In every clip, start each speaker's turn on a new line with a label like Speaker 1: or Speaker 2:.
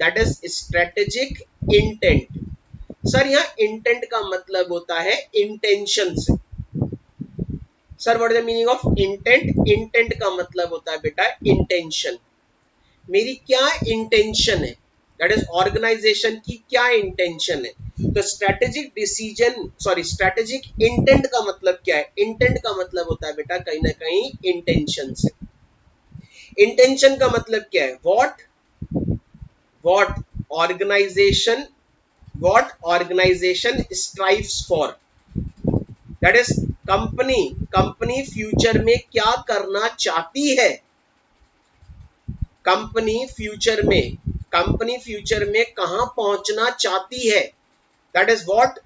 Speaker 1: That is strategic intent. Sir यहाँ intent का मतलब होता है इंटेंशन से। Sir what is the meaning of intent? Intent का मतलब होता है बेटा इंटेंशन। मेरी क्या इंटेंशन है, दैट इज ऑर्गेनाइजेशन की क्या इंटेंशन है। तो strategic decision sorry strategic intent का मतलब क्या है? इंटेंट का मतलब होता है बेटा कहीं ना कहीं इंटेंशन से। इंटेंशन का मतलब क्या है? What organisation what organisation strives for, that is company future में क्या करना चाहती है। कंपनी फ्यूचर में कहां पहुंचना चाहती है, that is what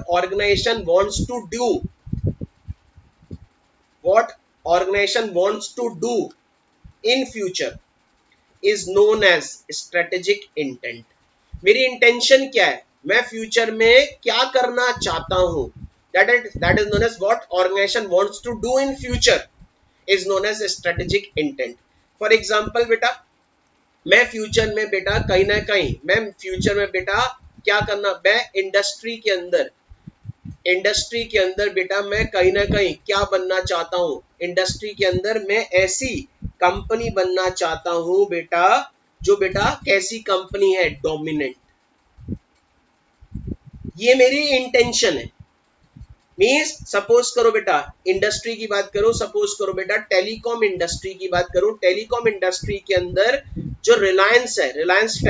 Speaker 1: organisation wants to do, what organisation wants to do in future is known as strategic intent. मेरी इंटेंशन क्या है, मैं फ्यूचर में क्या करना चाहता हूं, that is known as what organisation wants to do in future is known as strategic intent. For example बेटा, मैं फ्यूचर में बेटा कहीं ना कहीं मैं फ्यूचर में बेटा क्या करना, मैं इंडस्ट्री के अंदर बेटा मैं कहीं ना कहीं क्या बनना चाहता हूँ, इंडस्ट्री के अंदर मैं ऐसी कंपनी बनना चाहता हूँ बेटा जो बेटा कैसी कंपनी है, डोमिनेंट। ये मेरी इंटेंशन है। मीन्स सपोज करो बेटा इंडस्ट्री की बात करो, सपोज करो बेटा टेलीकॉम इंडस्ट्री की बात करो। टेलीकॉम इंडस्ट्री के अंदर जो रिलायंस है, रिलायंस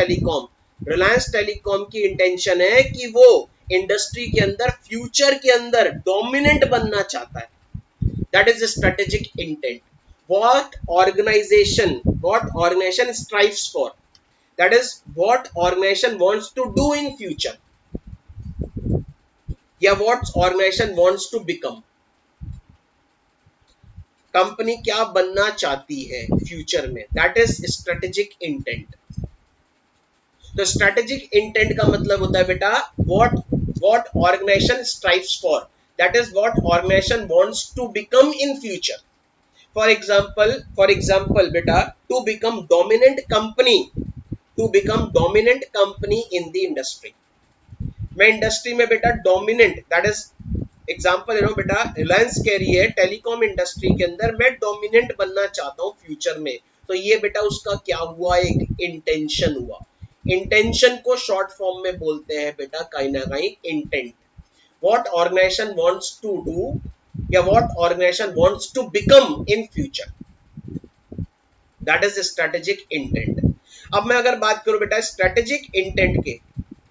Speaker 1: टेलीकॉम की इंटेंशन है कि वो इंडस्ट्री के अंदर फ्यूचर के अंदर डोमिनेंट बनना चाहता है, that is strategic intent. what organization strives for, that is what organization wants to do in future या what organization wants to become, कंपनी क्या बनना चाहती है फ्यूचर में, दैट इज स्ट्रेटेजिक इंटेंट। तो स्ट्रेटेजिक इंटेंट का मतलब होता है बेटा what organisation strives for, that is what organisation wants to become in future. For example बेटा to become dominant company in the industry. मैं इंडस्ट्री में बेटा डोमिनेंट, दैट इज एग्जाम्पल बेटा रिलायंस कह रही है टेलीकॉम इंडस्ट्री के अंदर मैं डोमिनेंट बनना चाहता हूँ फ्यूचर में। तो ये बेटा उसका क्या हुआ, एक इंटेंशन हुआ। इंटेंशन को शॉर्ट फॉर्म में बोलते हैं बेटा कहीं ना कहीं intent. What organisation wants to do या what organisation wants to become in future, that is strategic intent. अब मैं अगर बात करूं बेटा स्ट्रेटेजिक इंटेंट के,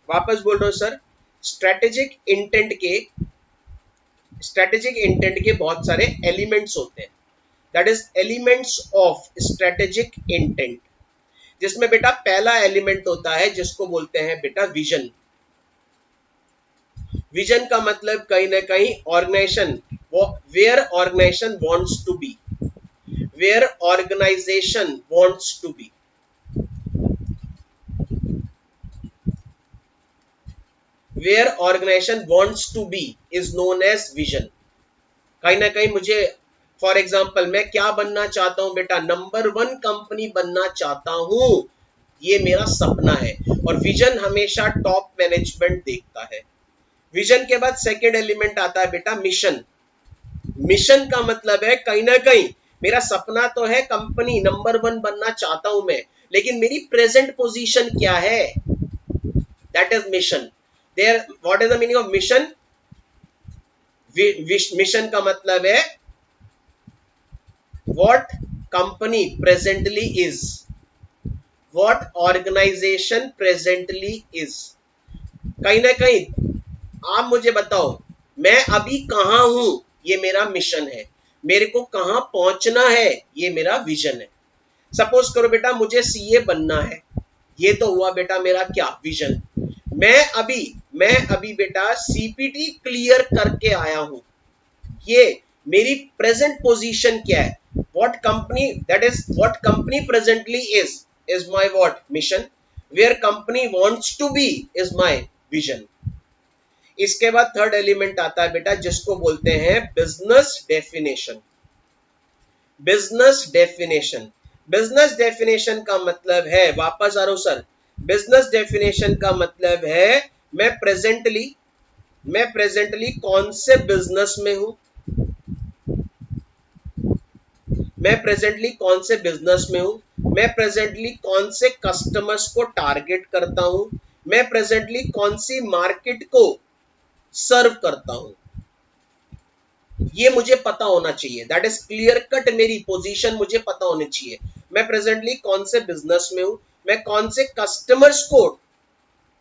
Speaker 1: वापस बोल रहा हूं सर, स्ट्रेटेजिक इंटेंट के बहुत सारे एलिमेंट्स होते हैं, that is elements of strategic intent, जिसमें बेटा पहला एलिमेंट होता है जिसको बोलते हैं बेटा विजन। विजन का मतलब कहीं ना कहीं organisation, where organisation wants to be, where organisation wants to be. Where organisation wants to be is known as vision. कहीं ना कहीं मुझे फॉर एग्जाम्पल मैं क्या बनना चाहता हूं बेटा, नंबर 1 कंपनी बनना चाहता हूं, ये मेरा सपना है। और विजन हमेशा टॉप मैनेजमेंट देखता है। विजन के बाद सेकेंड एलिमेंट आता है बेटा मिशन। मिशन का मतलब है कहीं ना कहीं मेरा सपना तो है कंपनी नंबर 1 बनना चाहता हूं मैं, लेकिन मेरी प्रेजेंट पोजीशन क्या है, that is mission. There what is the meaning of mission? Mission का मतलब है what company presently is, what organisation presently is. कहीं ना कहीं आप मुझे बताओ मैं अभी कहां हूं, ये मेरा मिशन है। मेरे को कहां पहुंचना है, ये मेरा विजन है। सपोज करो बेटा मुझे सीए बनना है, ये तो हुआ बेटा मेरा क्या, विजन। मैं अभी बेटा सीपीटी क्लियर करके आया हूं, ये मेरी प्रेजेंट पोजीशन क्या है, what company presently is my what mission, where company wants to be is my vision. इसके बाद थर्ड एलिमेंट आता है बेटा जिसको बोलते हैं बिजनेस डेफिनेशन। बिजनेस डेफिनेशन का मतलब है, वापस आ रहा हूं सर, बिजनेस डेफिनेशन का मतलब है मैं प्रेजेंटली कौन से बिजनेस में हूं, मैं प्रेजेंटली कौन से बिजनेस में हूं, मैं प्रेजेंटली कौन से कस्टमर्स को टारगेट करता हूं, मैं प्रेजेंटली कौन सी मार्केट को सर्व करता हूं, ये मुझे पता होना चाहिए। दैट इज क्लियर कट, मेरी पोजीशन मुझे पता होनी चाहिए। मैं प्रेजेंटली कौन से बिजनेस में हूं, मैं कौन से कस्टमर्स को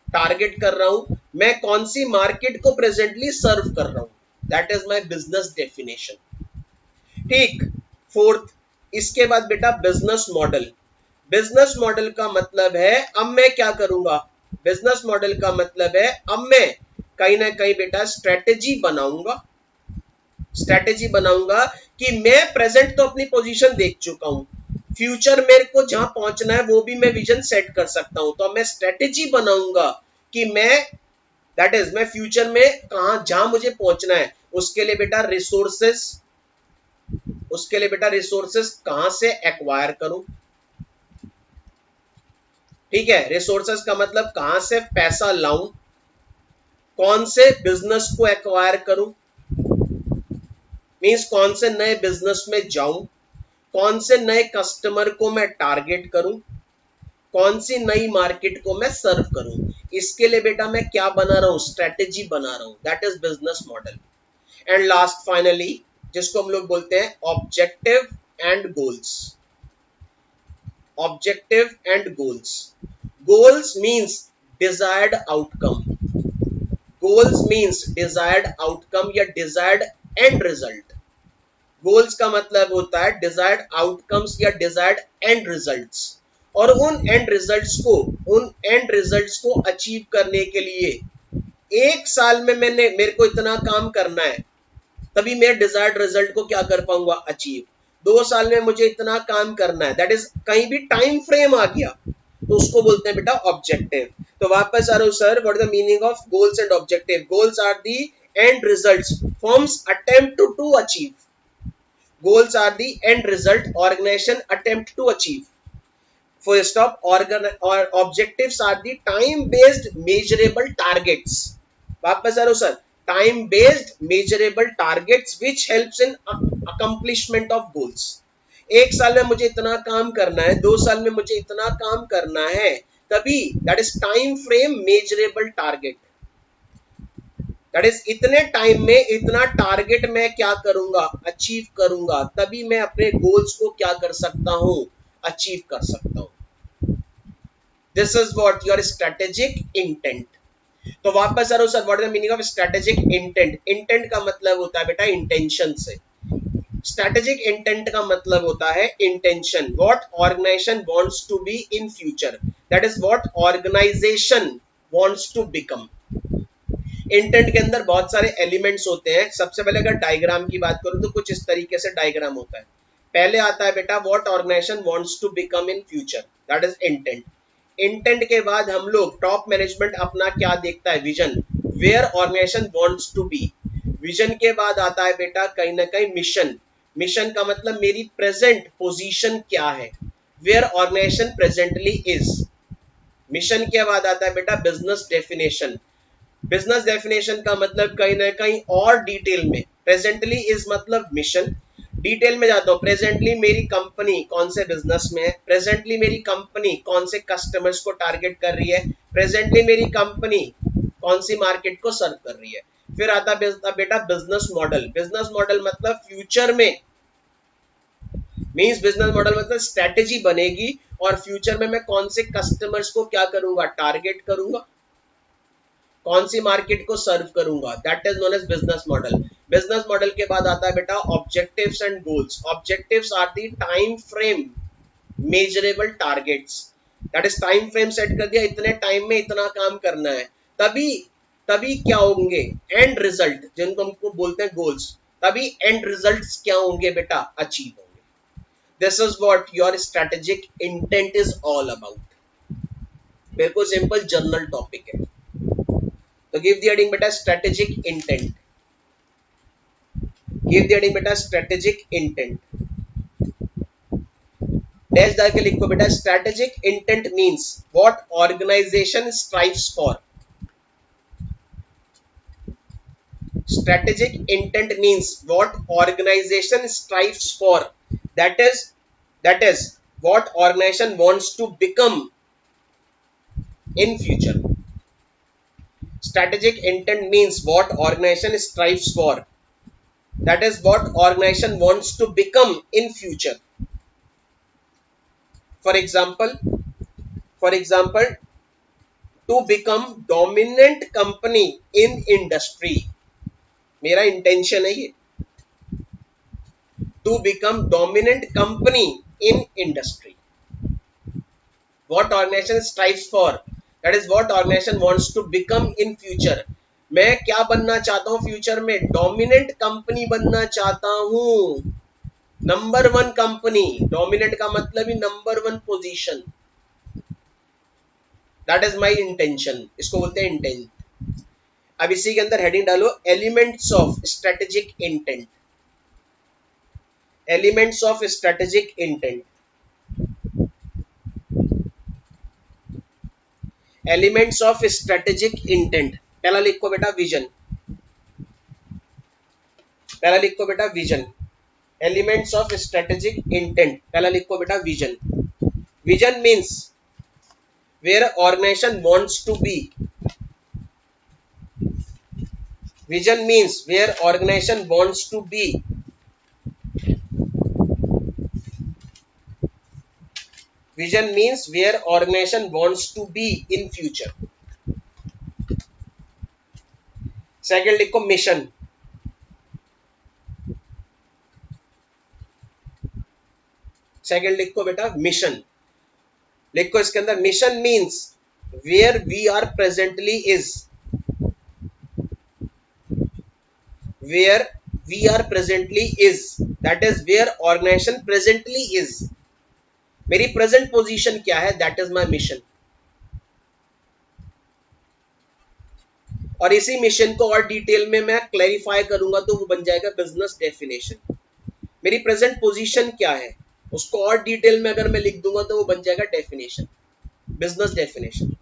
Speaker 1: टारगेट कर रहा हूं, मैं कौन सी मार्केट को प्रेजेंटली सर्व कर रहा हूं। That is my business definition. ठीक। फोर्थ, इसके बाद बेटा बिजनेस मॉडल। बिजनेस मॉडल का मतलब है अब मैं क्या करूंगा, बिजनेस मॉडल का मतलब है अब मैं कहीं ना कहीं बेटा स्ट्रेटेजी बनाऊंगा कि मैं प्रेजेंट तो अपनी पोजीशन देख चुका हूं, फ्यूचर मेरे को जहां पहुंचना है वो भी मैं विजन सेट कर सकता हूं। तो अब मैं स्ट्रेटेजी बनाऊंगा कि मैं फ्यूचर में कहां जहां मुझे पहुंचना है उसके लिए बेटा रिसोर्सेस कहां से एक्वायर करूं। ठीक है, रिसोर्सेस का मतलब कहां से पैसा लाऊं, कौन से बिजनेस को एक्वायर करूं, मींस कौन से नए बिजनेस में जाऊं, कौन से नए कस्टमर को मैं टारगेट करूं, कौन सी नई मार्केट को मैं सर्व करूं। इसके लिए बेटा मैं क्या बना रहा हूं, स्ट्रेटेजी बना रहा हूं। That is business model. And last finally जिसको हम लोग बोलते हैं objective and goals. Objective and goals. Goals means desired outcome, goals means desired outcome या डिजायर्ड एंड रिजल्ट। गोल्स का मतलब होता है डिजायर्ड आउटकम्स या डिजायर्ड एंड रिजल्ट्स। और उन एंड रिजल्ट्स को अचीव करने के लिए एक साल में मेरे को इतना काम करना है, तभी मैं डिजायर्ड रिजल्ट को क्या कर पाऊंगा, अचीव। 2 साल में मुझे इतना काम करना है, दैट इज कहीं भी टाइम फ्रेम आ गया तो उसको बोलते हैं बेटा ऑब्जेक्टिव। तो वापस आ रहा हूं sir, what is the meaning of goals and objective. Goals are the end results forms attempt to achieve. Goals are the end result organization attempt to achieve. Full stop. Or objectives are the time-based measurable targets. वापस आ रहा हूं sir, time-based measurable targets which helps in accomplishment of goals. एक साल में मुझे इतना काम करना है, 2 साल में मुझे इतना काम करना है, तभी that is time frame measurable target. That is इतने टाइम में इतना टारगेट मैं क्या करूंगा, अचीव करूंगा, तभी मैं अपने गोल्स को क्या कर सकता हूं, अचीव कर सकता हूं। This is what your strategic intent. तो वापस आ रहा हूं sir, what is the meaning of strategic intent. Intent का मतलब होता है बेटा इंटेंशन से। स्ट्रेटेजिक इंटेंट का मतलब होता है intention, what organisation wants to be in future, that is what organisation wants to become. Intent के अंदर बहुत सारे एलिमेंट्स होते हैं। सबसे पहले अगर डायग्राम की बात करूं तो कुछ इस तरीके से डायग्राम होता है। पहले आता है बेटा what organisation wants to become in future, that is intent. Intent के बाद हम लोग टॉप मैनेजमेंट अपना क्या देखता है, vision, where organisation wants to be. Vision के बाद आता है बेटा कहीं ना कहीं मिशन। मिशन का मतलब मेरी प्रेजेंट पोजीशन क्या है, where organization presently is. Mission के बाद आता है बेटा बिजनेस डेफिनेशन। बिजनेस डेफिनेशन का मतलब कहीं ना कहीं और डिटेल में, प्रेजेंटली इज मतलब मिशन। डिटेल में जाता हूं, प्रेजेंटली मेरी कंपनी कौन से बिजनेस में है, प्रेजेंटली मेरी कंपनी कौन से कस्टमर्स को टारगेट कर रही है, प्रेजेंटली मेरी कंपनी कौन सी मार्केट को सर्व कर रही है। फिर आता बेटा बिजनेस मॉडल। बिजनेस मॉडल मतलब फ्यूचर में, मींस बिजनेस मॉडल मतलब स्ट्रेटेजी बनेगी और फ्यूचर में मैं कौन से कस्टमर्स को क्या करूंगा, टारगेट करूंगा, कौन सी मार्केट को सर्व करूंगा, that is known as business model. Business model के बाद आता है बेटा objectives and goals. Objectives are the time frame measurable targets. That is time frame set कर दिया, इतने टाइम में इतना काम करना है, तभी तभी क्या होंगे, एंड रिजल्ट जिनको हमको बोलते हैं गोल्स, तभी एंड रिजल्ट्स क्या होंगे बेटा, अचीव होंगे। This is what your strategic intent is all about. बिल्कुल सिंपल जर्नल टॉपिक है। तो गिव द हेडिंग बेटा strategic intent. Give the heading बेटा स्ट्रेटेजिक इंटेंट। डैश डाल के लिखो बेटा, strategic intent means what organisation strives for. Strategic intent means what organization strives for. That is what organization wants to become in future. Strategic intent means what organization strives for. That is what organization wants to become in future. For example, to become dominant company in industry. मेरा intention है ये, to become dominant company in industry. What organization strives for, that is what organization wants to become in future. मैं क्या बनना चाहता हूं future में? Dominant company बनना चाहता हूं, नंबर वन कंपनी। डोमिनेंट का मतलब ही number one position. That is my intention, इसको बोलते हैं इंटेंट। अब इसी के अंदर हेडिंग डालो, elements of strategic intent. Elements of strategic intent. Elements of strategic intent. पहला लिखो बेटा विजन। पहला लिखो बेटा vision. Elements of strategic intent, पहला लिखो बेटा vision. Vision means where organisation wants to be. Vision means where organisation wants to be. Vision means where organization wants to be in future. Second लिखो mission. Second लिखो बेटा mission. लिखो इसके अंदर, mission means where we are presently is. Where we are presently is, that is where organization presently is. मेरी present position क्या है, that is my mission. और इसी मिशन को और डिटेल में मैं क्लैरिफाई करूंगा तो वो बन जाएगा बिजनेस डेफिनेशन। मेरी प्रेजेंट पोजीशन क्या है उसको और डिटेल में अगर मैं लिख दूंगा तो वो बन जाएगा definition, business definition.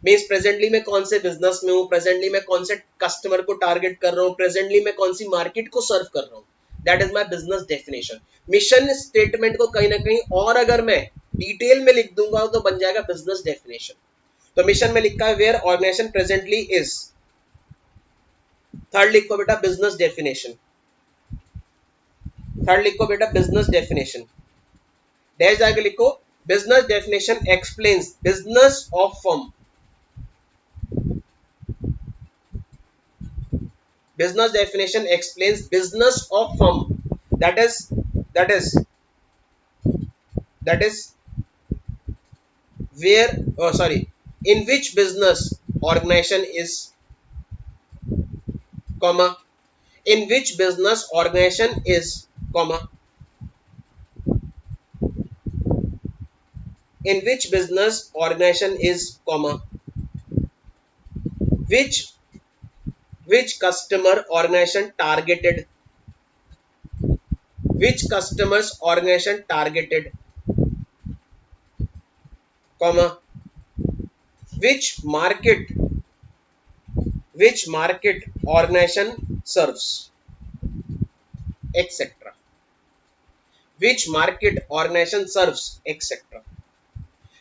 Speaker 1: Means presently मैं कौन से बिजनेस में हूं, प्रेजेंटली मैं कौन से कस्टमर को टारगेट कर रहा हूं, प्रेजेंटली मैं कौन सी मार्केट को सर्व कर रहा हूं, that is my business definition. Mission statement को कहीं ना कहीं और अगर मैं डिटेल में लिख दूंगा तो बन जाएगा बिजनेस डेफिनेशन। तो मिशन में लिखा है where organization presently is. Third लिखो बेटा बिजनेस डेफिनेशन। थर्ड लिखो बेटा बिजनेस डेफिनेशन। डैश आगे लिखो, business definition explains business of firm. Business definition explains business of firm. That is that is that is where, oh sorry, in which business organization is, comma, in which business organization is, comma, in which business organization is, comma, which customer organization targeted, which customers organization targeted, comma, which market organization serves, etc. which market organization serves, etc.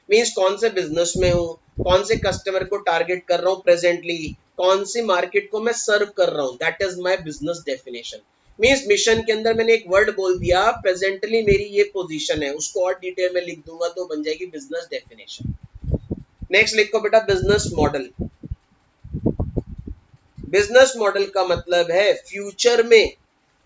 Speaker 1: Means कौन से business में हूं, कौन से customer को target कर रहा हूं प्रेजेंटली, कौन सी मार्केट को मैं सर्व कर रहा हूं, that is my business definition. Means mission के अंदर मैंने एक वर्ड बोल दिया, प्रेजेंटली मेरी ये पोजीशन है, उसको और डिटेल में लिख दूंगा तो बन जाएगी बिजनेस डेफिनेशन। नेक्स्ट लिखो बेटा बिजनेस मॉडल। बिजनेस मॉडल का मतलब है फ्यूचर में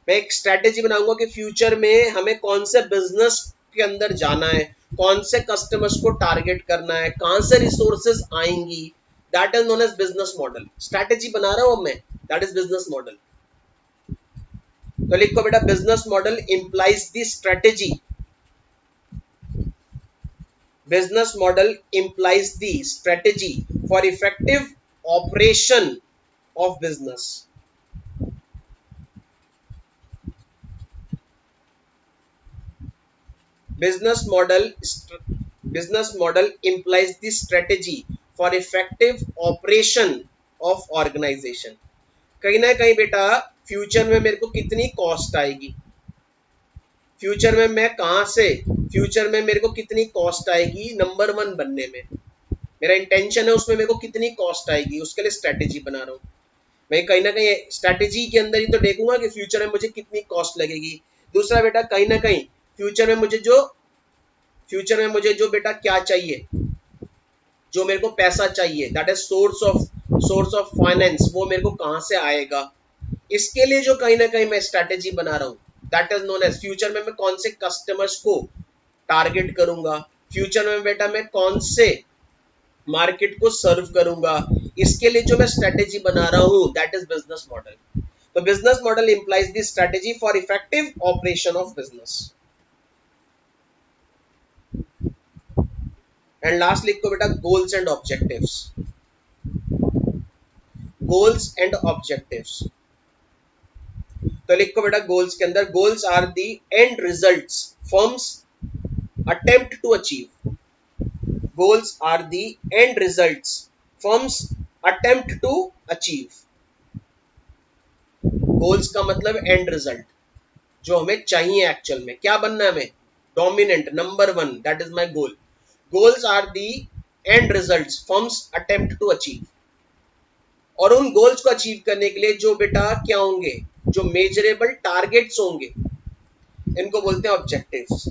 Speaker 1: मैं एक स्ट्रेटेजी बनाऊंगा कि फ्यूचर में हमें कौन से बिजनेस के अंदर जाना है, कौन से कस्टमर्स को टारगेट करना है, कहां से रिसोर्सेज आएंगी, that is known as business model. Strategy बना रहा हूं मैं, दैट इज बिजनेस मॉडल। तो लिखो बेटा business model implies the strategy. Business model implies the strategy for effective operation of business. business model business model implies the strategy for effective operation of organization. कहीं ना कहीं बेटा future में मेरे को कितनी कॉस्ट आएगी, फ्यूचर में मैं कहां से, फ्यूचर में मेरे को कितनी कॉस्ट आएगी नंबर वन बनने में, मेरा इंटेंशन है उसमें मेरे को कितनी कॉस्ट आएगी, उसके लिए स्ट्रेटेजी बना रहा हूँ मैं। कहीं ना कहीं स्ट्रेटेजी के अंदर ही तो देखूंगा कि फ्यूचर में मुझे कितनी कॉस्ट लगेगी। दूसरा बेटा कहीं ना कहीं फ्यूचर में मुझे जो बेटा क्या चाहिए, जो मेरे को पैसा चाहिए, that is source of finance, वो मेरे को कहां से आएगा, इसके लिए जो कहीं ना कहीं मैं स्ट्रेटेजी बना रहा हूँ, that is known as future में मैं कौन से कस्टमर्स को टारगेट करूंगा, फ्यूचर में बेटा मैं कौन से मार्केट को सर्व करूंगा, इसके लिए जो मैं स्ट्रेटेजी बना रहा हूं, दैट इज बिजनेस मॉडल। तो business model implies the strategy for effective operation of business. And last लिखो बेटा goals and objectives. Goals and objectives, तो लिखो बेटा गोल्स के अंदर, goals are the end results firms attempt to achieve. Goals are the end results firms attempt to achieve. Goals का मतलब and result, जो हमें चाहिए एक्चुअल में क्या बनना है हमें, dominant number one, that is my goal. Goals are the end results firms attempt to achieve. और उन गोल्स को अचीव करने के लिए जो बेटा क्या होंगे, जो मेजरेबल टारगेट्स होंगे, इनको बोलते हैं objectives.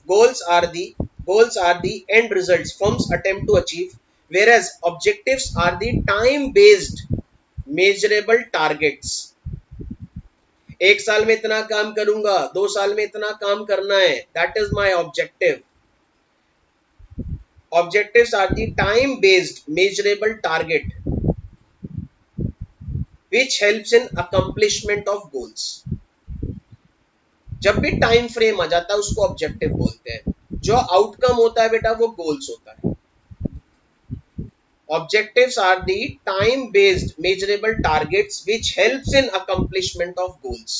Speaker 1: Goals are the end results firms attempt to achieve, whereas objectives are the time based measurable targets। एक साल में इतना काम करूंगा, 2 साल में इतना काम करना है, that is my objective. Objectives are the time based measurable target which helps in accomplishment of goals। जब भी टाइम फ्रेम आ जाता है उसको ऑब्जेक्टिव बोलते हैं, जो आउटकम होता है बेटा वो गोल्स होता है। Objectives are the time based measurable targets which helps in accomplishment of goals।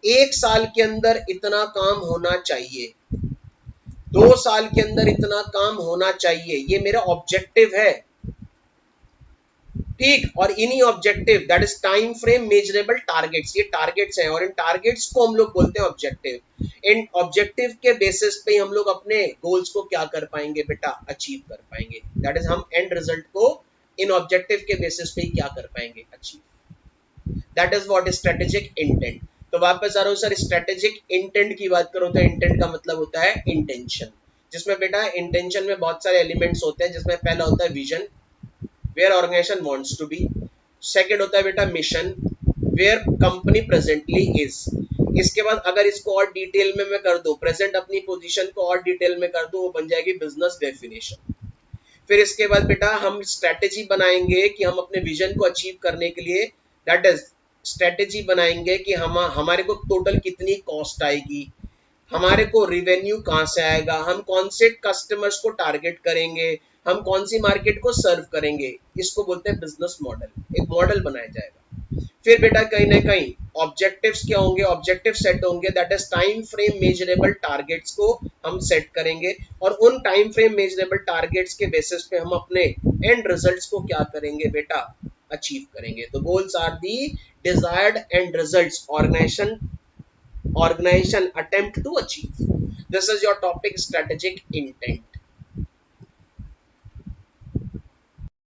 Speaker 1: एक साल के अंदर इतना काम होना चाहिए, 2 साल के अंदर इतना काम होना चाहिए, ये मेरा ऑब्जेक्टिव है, ठीक। और इन्हीं objective, that is time frame measurable targets, ये टारगेट्स हैं और इन टारगेट्स को हम लोग बोलते हैं ऑब्जेक्टिव। इन ऑब्जेक्टिव के बेसिस पे हम लोग अपने गोल्स को क्या कर पाएंगे बेटा, अचीव कर पाएंगे। दैट इज हम एंड रिजल्ट को इन ऑब्जेक्टिव के बेसिस पे क्या कर पाएंगे, achieve. That is what is strategic intent. तो वापस आ रहा हूं सर, स्ट्रेटेजिक इंटेंट की बात करो तो इंटेंट का मतलब होता है इंटेंशन, जिसमें बेटा इंटेंशन में बहुत सारे एलिमेंट्स होते हैं, जिसमें पहला होता है vision, where organization wants to be। Second होता है बेटा mission, where company presently is। इसके बाद अगर इसको और डिटेल में मैं कर दूं, प्रेजेंट अपनी पोजीशन को और डिटेल में कर दूं, वो बन जाएगी बिजनेस डेफिनेशन। फिर इसके बाद बेटा हम स्ट्रेटेजी बनाएंगे कि हम अपने विजन को अचीव करने के लिए, दैट इज स्ट्रेटेजी बनाएंगे कि हम हमारे को टोटल कितनी कॉस्ट आएगी, हमारे को रिवेन्यू कहां से आएगा, हम कौन से कस्टमर्स को टारगेट करेंगे, हम कौन सी मार्केट को सर्व करेंगे, इसको बोलते हैं बिजनेस मॉडल। एक मॉडल बनाया जाएगा। फिर बेटा कहीं ना कहीं ऑब्जेक्टिव्स क्या होंगे, ऑब्जेक्टिव सेट होंगे, that is time frame measurable targets को हम सेट करेंगे, और उन टाइम फ्रेम मेजरेबल टारगेट्स के बेसिस पे हम अपने एंड रिजल्ट्स को क्या करेंगे बेटा, अचीव करेंगे। तो goals are the desired end results organization attempt to achieve। This is your topic, strategic intent।